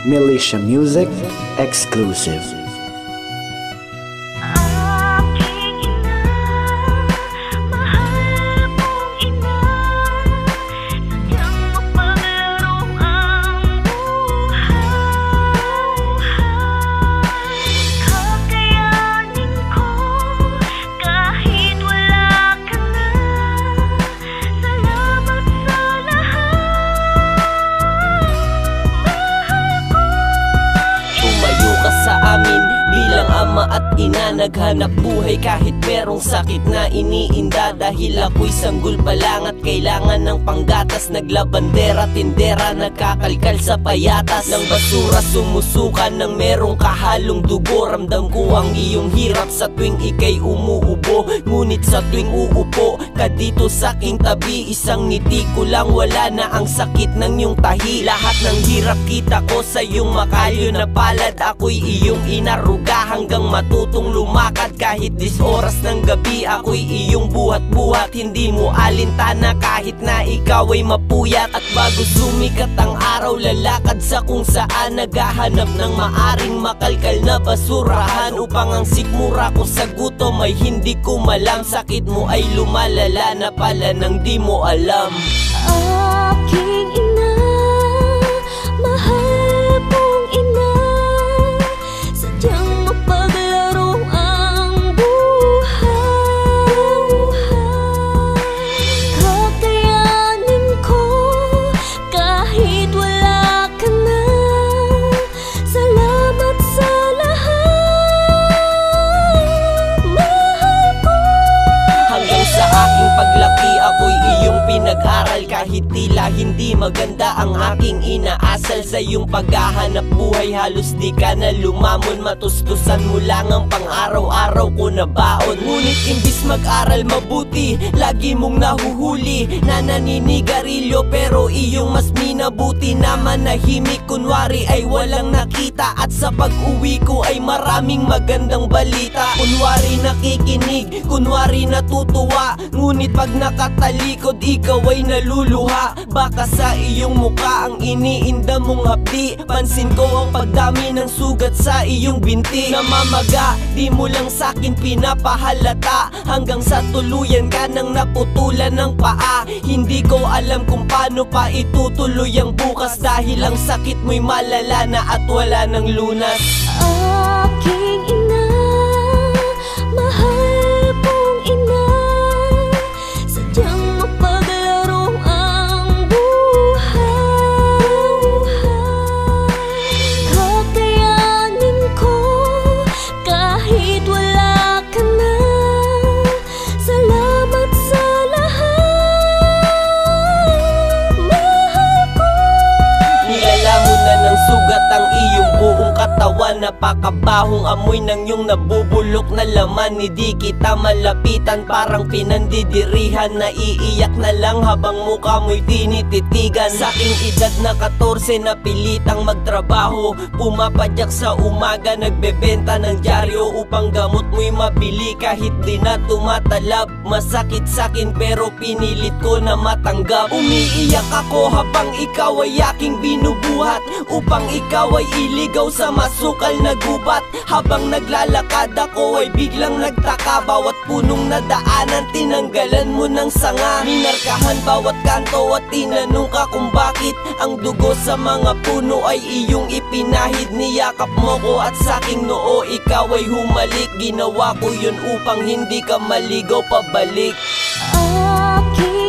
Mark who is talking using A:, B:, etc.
A: Militia Music exclusive.
B: Sa amin bilang ama at ina, naghanap buhay kahit merong sakit na iniinda. Dahil ako'y sanggol pa lang at kailangan ng panggatas. Naglabandera, tindera, nagkakalkal sa payatas ng basura, sumusukan ng merong kahalong dugo. Ramdam ko ang iyong hirap sa tuwing ika'y umuubo. Ngunit sa tuwing uupo ka dito sa aking tabi, isang ngiti ko lang, wala na ang sakit ng iyong tahi. Lahat ng hirap kita ko sa iyong makalyo na palad. Ako'y iyong inaruga hanggang matutong lumakad. Kahit 10 oras ng gabi ako'y iyong buhat-buhat. Hindi mo alintana kahit na ikaw ay mapuyat. At bago sumikat ang araw, lalakad sa kung saan, naghahanap ng maaring makalkal na basurahan, upang ang sikmura ko sa gutom ay hindi ko malam. Sakit mo ay lumalala na pala nang di mo alam.
C: Aking ina, mahal mong ina, sadyang mapaglaro ang buhay. Kakayanin ko kahit wala ka na. Salamat sa lahat, mahal ko.
B: Hanggang sa aking paglaki ako'y iyong pinag-aral. Kahit tila hindi maganda ang aking inaasal, sa iyong paghahanap buhay halos di ka na lumamon. Matustusan mo lang ang pang-araw-araw ko na baon. Ngunit imbis mag-aral mabuti, lagi mong nahuhuli na naninigarilyo. Pero iyong mas minabuti na manahimik, kunwari ay walang nakita. At sa pag-uwi ko ay maraming magandang balita. Kunwari nakikinig, kunwari natutuwa, ngunit pag nakatalikod ikaw ay naluluha. Baka sa iyong muka ang iniinda mong hapdi. Pansin ko ang pagdami ng sugat sa iyong binti. Namamaga, di mo lang sa'kin pinapahalata, hanggang sa tuluyan ka nang naputulan ng paa. Hindi ko alam kung paano pa itutuloy ang bukas, dahil ang sakit mo'y malala na at wala ng lunas.
C: Aking ina, mahal mong ina, sadyang mapaglaro ang buhay. Kakayanin ko kahit wala ka na. Salamat sa lahat, mahal ko.
B: Nilalamon na ng sugat ang iyong buong katawan. Napakabahong amoy ng iyong nabubulok na laman. Hindi kita malapitan, parang pinandidirihan. Naiiyak na lang habang mukha mo'y tinititigan. Sa aking edad na 14 na pilitang magtrabaho, pumapadyak sa umaga, nagbebenta ng dyaryo upang gamot mo'y mabili. Kahit di na tumatalab, masakit sa'kin pero pinilit ko na matanggap. Umiiyak ako habang ikaw ay aking binubuhat, upang ikaw ay iligaw sa masukal na gubat. Habang naglalakad ako ay biglang nagtaka, bawat punong nadaanan tinanggalan mo ng sanga. Minarkahan bawat kanto at tinanong ka kung bakit ang dugo sa mga puno ay iyong ipinahid. Niyakap mo ko at saking noo ikaw ay humalik. Ginawa ko yun upang hindi ka maligaw pabalik.
C: Aking